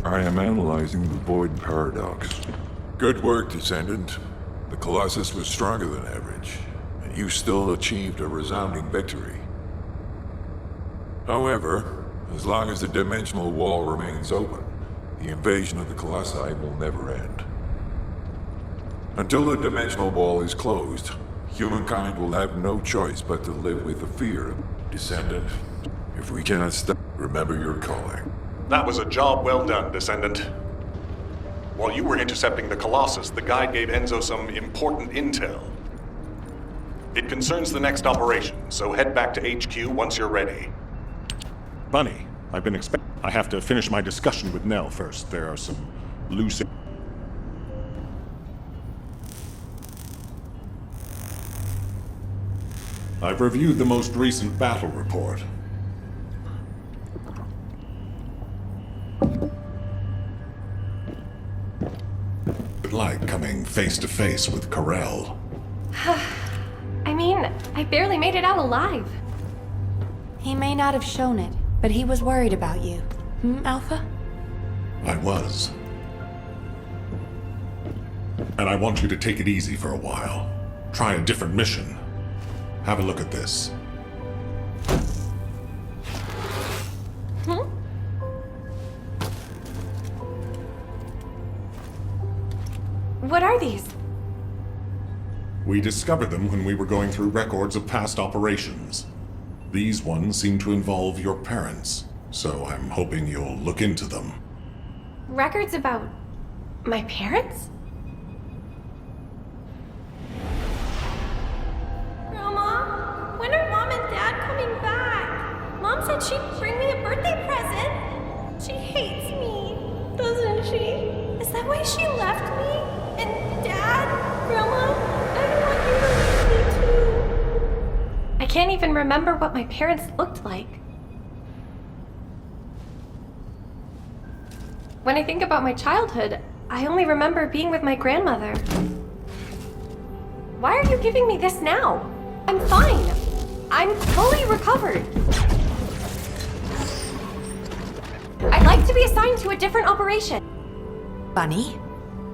I am analyzing the Void Paradox. Good work, Descendant. The Colossus was stronger than average, and you still achieved a resounding victory. However, as long as the dimensional wall remains open, the invasion of the Colossi will never end. Until the dimensional wall is closed, humankind will have no choice but to live with the fear. Descendant, if we cannot stop, remember your calling. That was a job well done, Descendant. While you were intercepting the Colossus, the guide gave Enzo some important intel. It concerns the next operation, so head back to HQ once you're ready. Bunny, I've been expecting... I have to finish my discussion with Nell first. There are some loose... I've reviewed the most recent battle report. Like coming face to face with Corel. I mean, I barely made it out alive. He may not have shown it, but he was worried about you. Alpha? I was. And I want you to take it easy for a while. Try a different mission. Have a look at this. What are these? We discovered them when we were going through records of past operations. These ones seem to involve your parents, so I'm hoping you'll look into them. Records about my parents? Grandma, when are Mom and Dad coming back? Mom said she'd bring me a birthday present. She hates me, doesn't she? Is that why she left me? And Dad, Grandma, I don't want you to leave me too. I can't even remember what my parents looked like. When I think about my childhood, I only remember being with my grandmother. Why are you giving me this now? I'm fine. I'm fully recovered. I'd like to be assigned to a different operation. Bunny,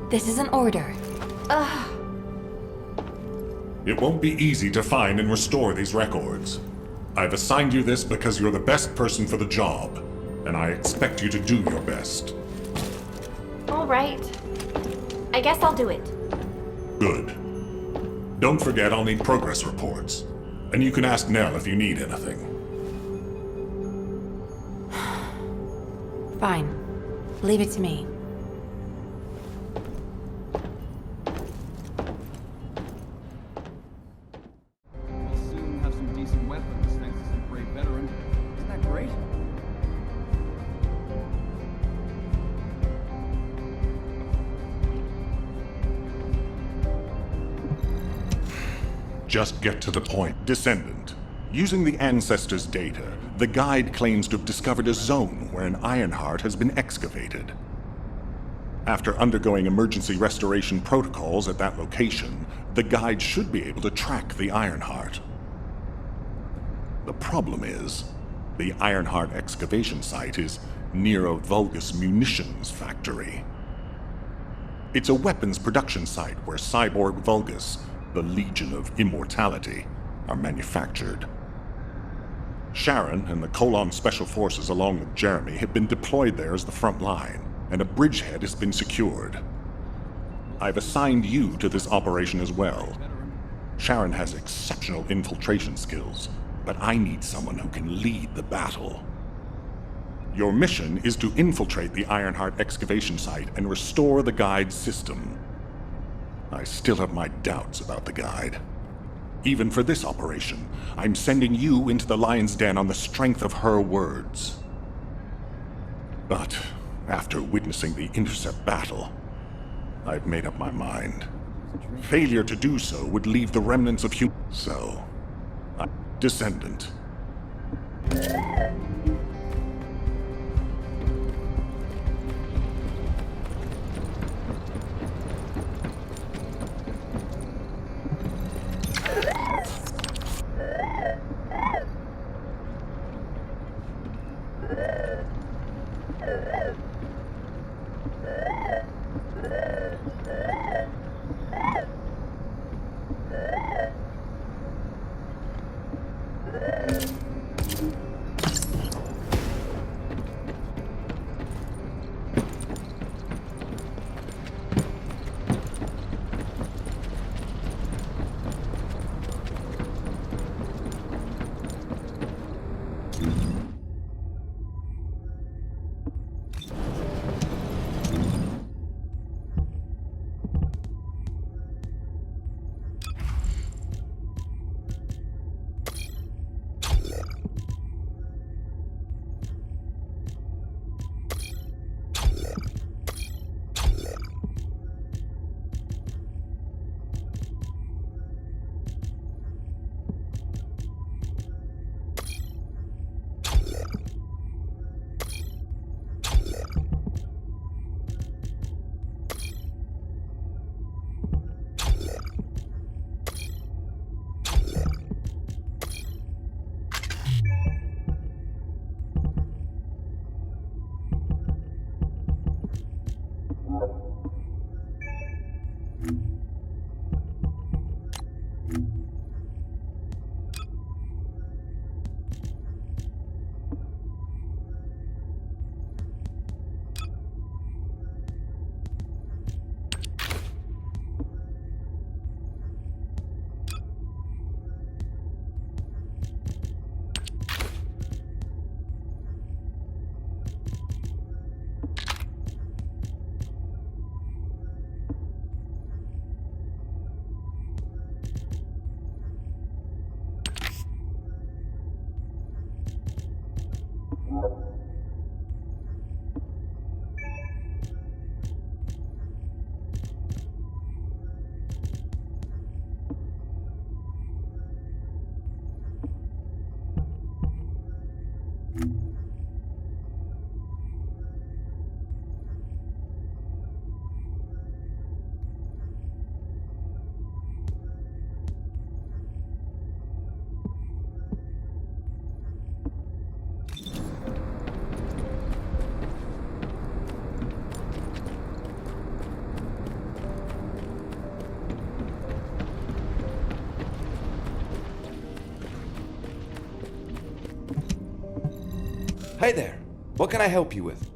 this is an order. It won't be easy to find and restore these records. I've assigned you this because you're the best person for the job, and I expect you to do your best. All right. I guess I'll do it. Good. Don't forget I'll need progress reports, and you can ask Nell if you need anything. Fine. Leave it to me. Just get to the point. Descendant. Using the Ancestors' data, the guide claims to have discovered a zone where an Ironheart has been excavated. After undergoing emergency restoration protocols at that location, the guide should be able to track the Ironheart. The problem is, the Ironheart excavation site is near a Vulgus munitions factory. It's a weapons production site where cyborg Vulgus, the Legion of Immortality, are manufactured. Sharon and the Colon Special Forces along with Jeremy have been deployed there as the front line, and a bridgehead has been secured. I've assigned you to this operation as well. Sharon has exceptional infiltration skills, but I need someone who can lead the battle. Your mission is to infiltrate the Ironheart excavation site and restore the guide's system. I still have my doubts about the guide. Even for this operation, I'm sending you into the lion's den on the strength of her words. But after witnessing the intercept battle, I've made up my mind. Failure to do so would leave the remnants of So, Descendant. Hi there. What can I help you with?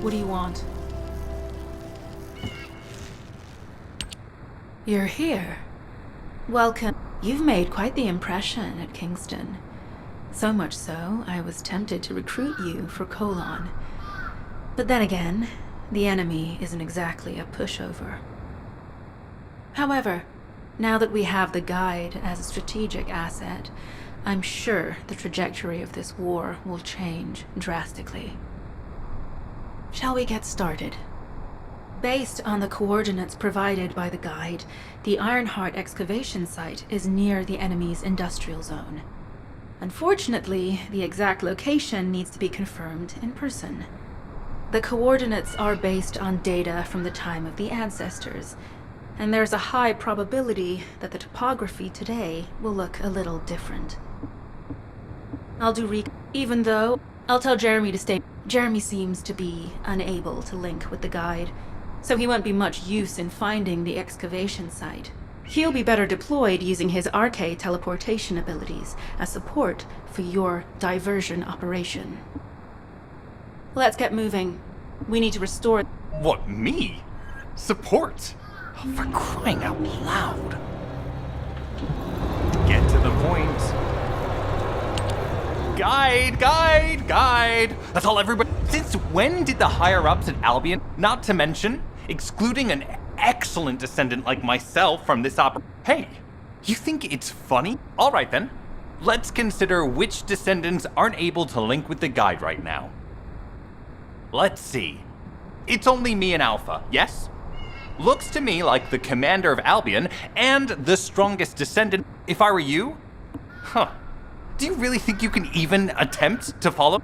What do you want? You're here. Welcome. You've made quite the impression at Kingston. So much so, I was tempted to recruit you for Colon. But then again, the enemy isn't exactly a pushover. However, now that we have the Guide as a strategic asset, I'm sure the trajectory of this war will change drastically. Shall we get started? Based on the coordinates provided by the Guide, the Ironheart excavation site is near the enemy's industrial zone. Unfortunately, the exact location needs to be confirmed in person. The coordinates are based on data from the time of the ancestors, and there's a high probability that the topography today will look a little different. I'll do even though I'll tell Jeremy to stay. Jeremy seems to be unable to link with the Guide, so he won't be much use in finding the excavation site. He'll be better deployed using his RK teleportation abilities as support for your diversion operation. Let's get moving. We need to restore... What, me? Support? Oh, for crying out loud. Get to the point. Guide! That's all everybody... Since when did the higher-ups at Albion, not to mention excluding an excellent descendant like myself from this Hey, you think it's funny? Alright then, let's consider which descendants aren't able to link with the Guide right now. Let's see. It's only me and Alpha, yes? Looks to me like the commander of Albion and the strongest descendant. If I were you? Huh. Do you really think you can even attempt to follow?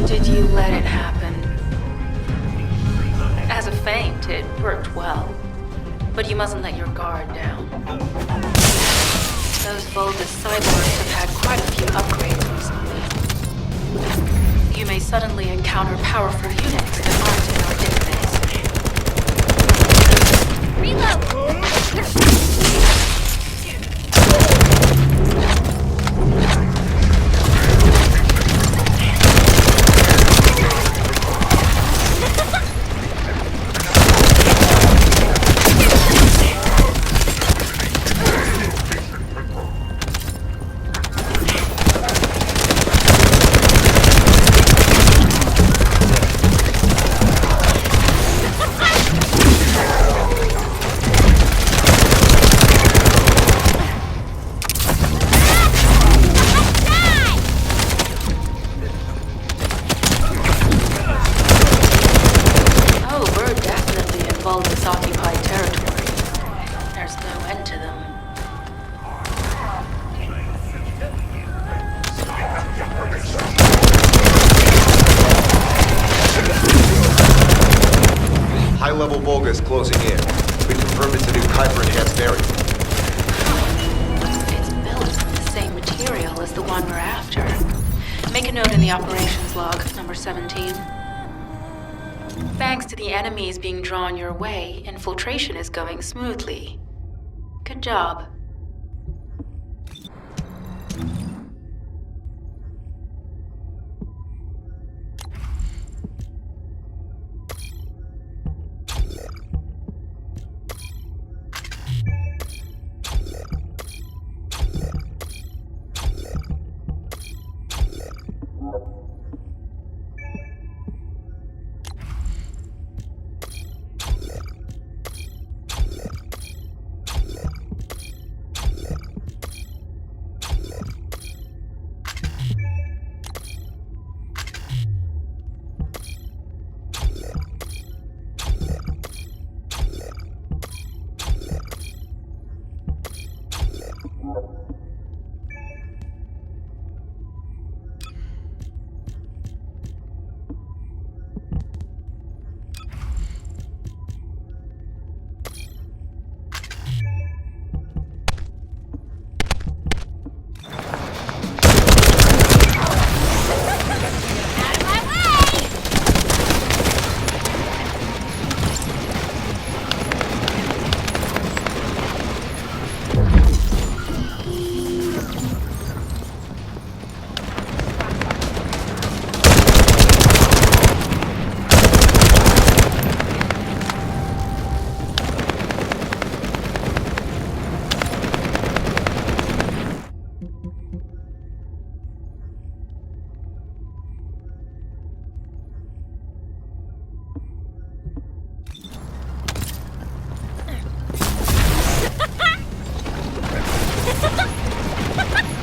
Did you let it happen? As a feint, it worked well. But you mustn't let your guard down. Those Vulgus cyborgs have had quite a few upgrades recently. You may suddenly encounter powerful units that aren't in our database. Reload! High-level Vulgus closing in. We confirmed it's a new Kuiper-enhanced area. It's built from the same material as the one we're after. Make a note in the operations log, number 17. Thanks to the enemies being drawn your way, infiltration is going smoothly. Good job.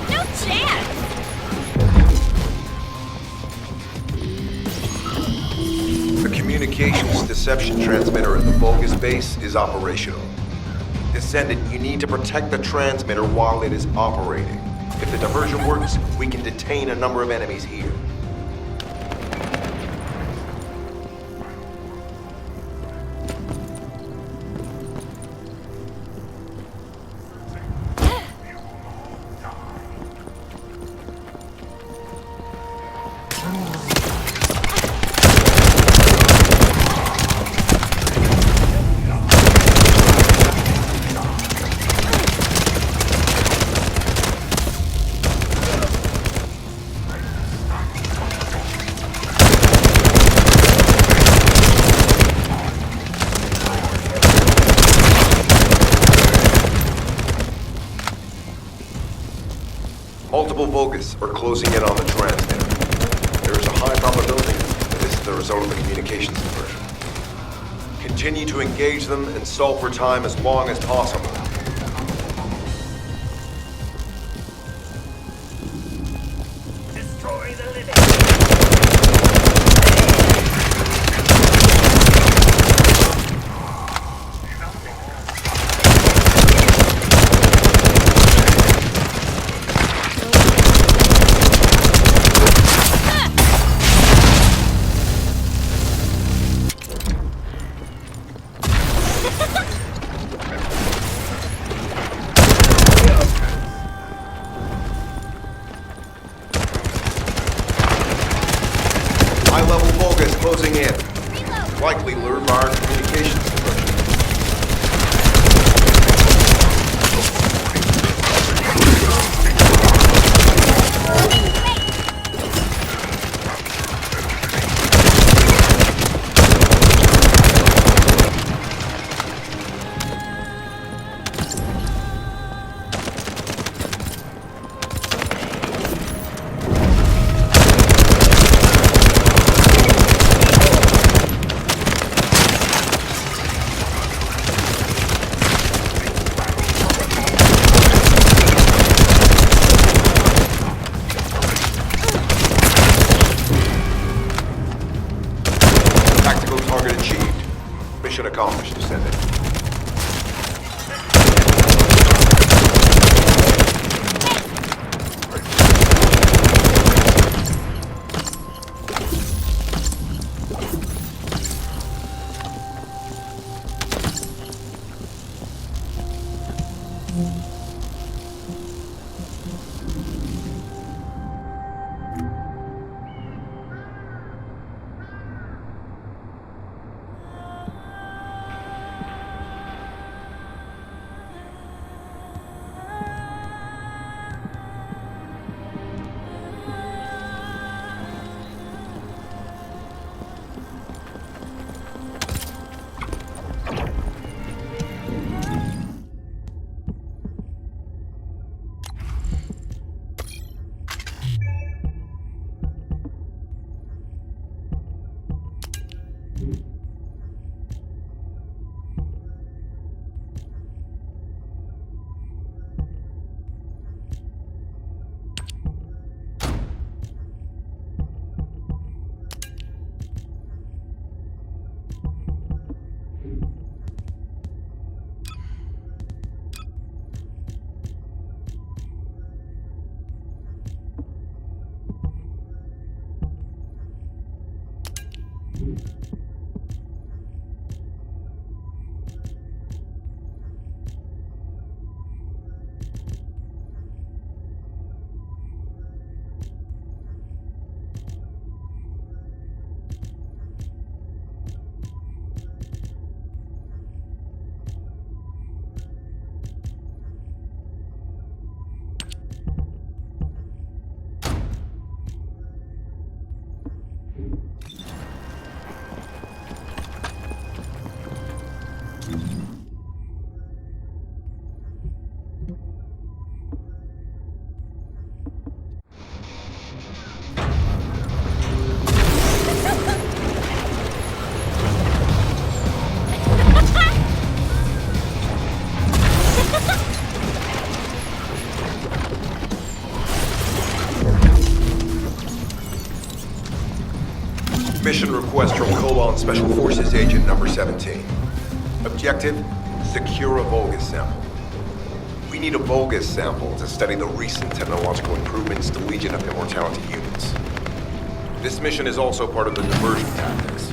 No chance! The communications deception transmitter at the Vulgus base is operational. Descendant, you need to protect the transmitter while it is operating. If the diversion works, we can detain a number of enemies here. Multiple Vulgus are closing in on the transmitter. There is a high probability that this is the result of the communications diversion. Continue to engage them and stall for time as long as possible. Destroy the living. High-level Vulgus closing in. Likely lured by our communications diversion. Tactical target achieved. Mission accomplished, Descendant. Mission request from Colon Special Forces Agent number 17. Objective, secure a Vulgus sample. We need a Vulgus sample to study the recent technological improvements to Legion of Immortality units. This mission is also part of the diversion tactics.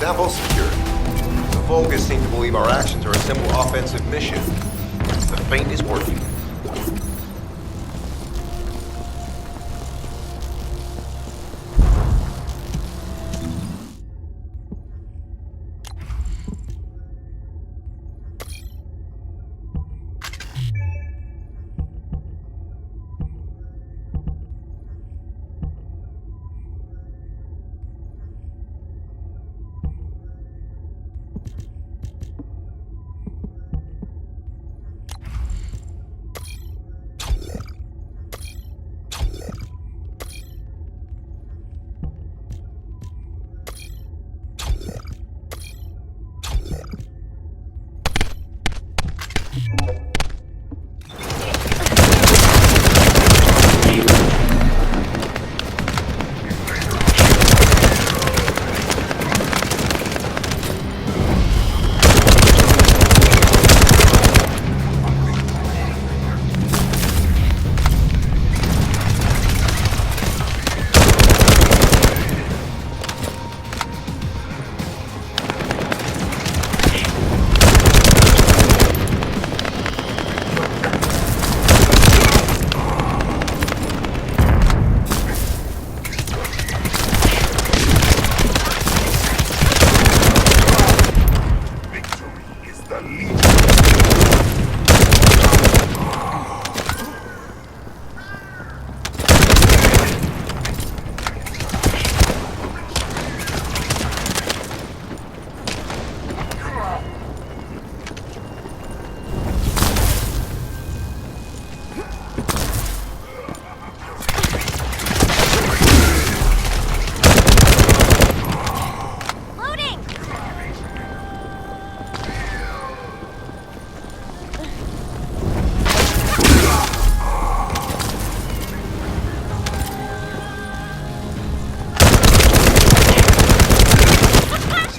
Sample secured. The Vulgus seem to believe our actions are a simple offensive mission. The feint is working.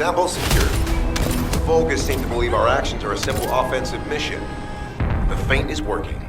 Sample secured. The Vulgus seem to believe our actions are a simple offensive mission. The feint is working.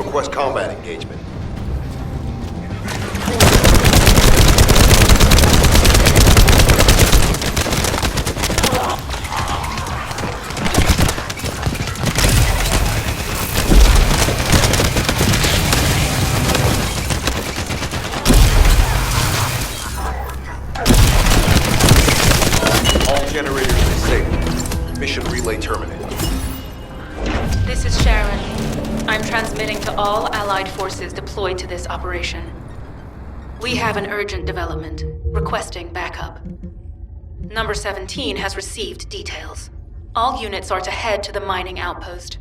Request combat engagement. All generators disabled. Mission relay terminated. This is Sharon. I'm transmitting to all Allied forces deployed to this operation. We have an urgent development, requesting backup. Number 17 has received details. All units are to head to the mining outpost.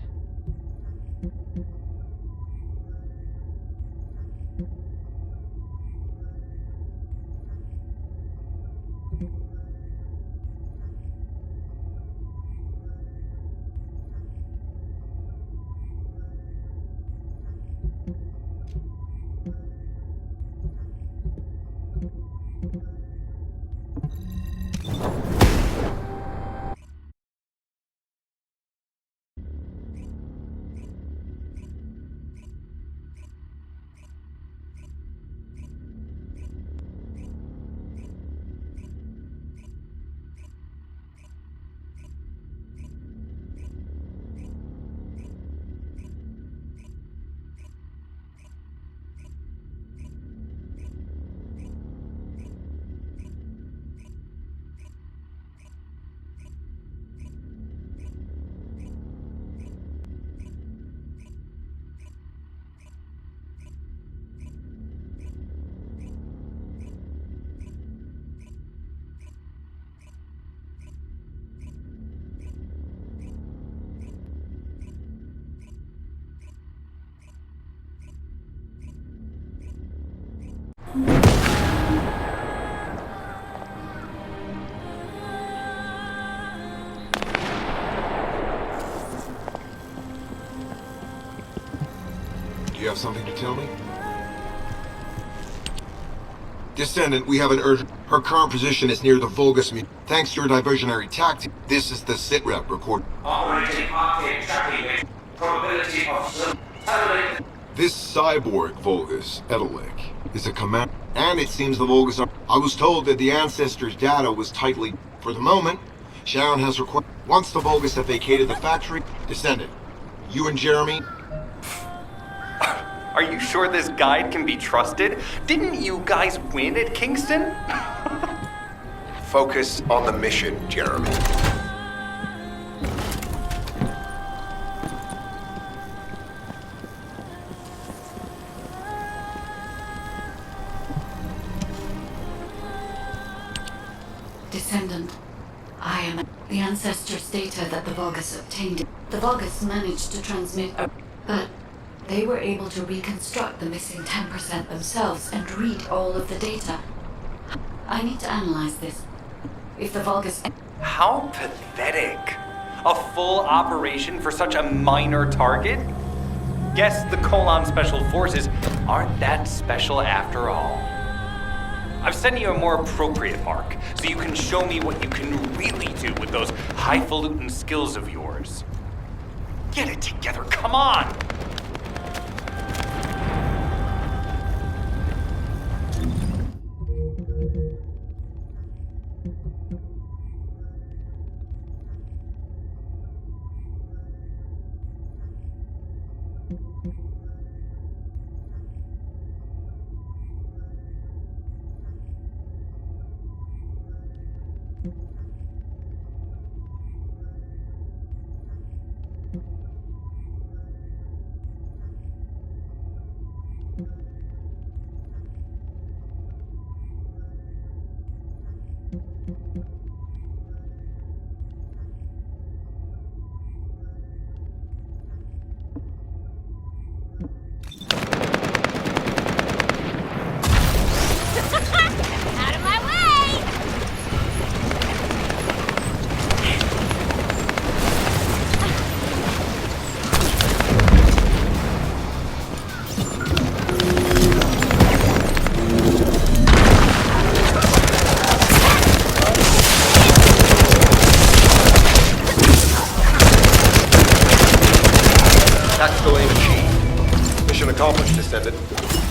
Do you have something to tell me? Descendant, we have an urgent... Her current position is near the Vulgus. Thanks to your diversionary tactic, this is the sitrep record. Operating arcade tracking. Probability of... This cyborg Vulgus, Edelek, is a command... And it seems the Vulgus are... I was told that the Ancestors' data was tightly... For the moment, Sharon has requested... Once the Vulgus have vacated the factory, Descendant, you and Jeremy... Are you sure this guide can be trusted? Didn't you guys win at Kingston? Focus on the mission, Jeremy. Descendant, I am the Ancestors' data that the Vulgus obtained. The Vulgus managed to transmit but they were able to reconstruct the missing 10% themselves and read all of the data. I need to analyze this. If the Vulgus... How pathetic. A full operation for such a minor target? Guess the Colon Special Forces aren't that special after all. I've sent you a more appropriate mark, so you can show me what you can really do with those highfalutin skills of yours. Get it together, come on! Out of my way! Mission accomplished, Descendant.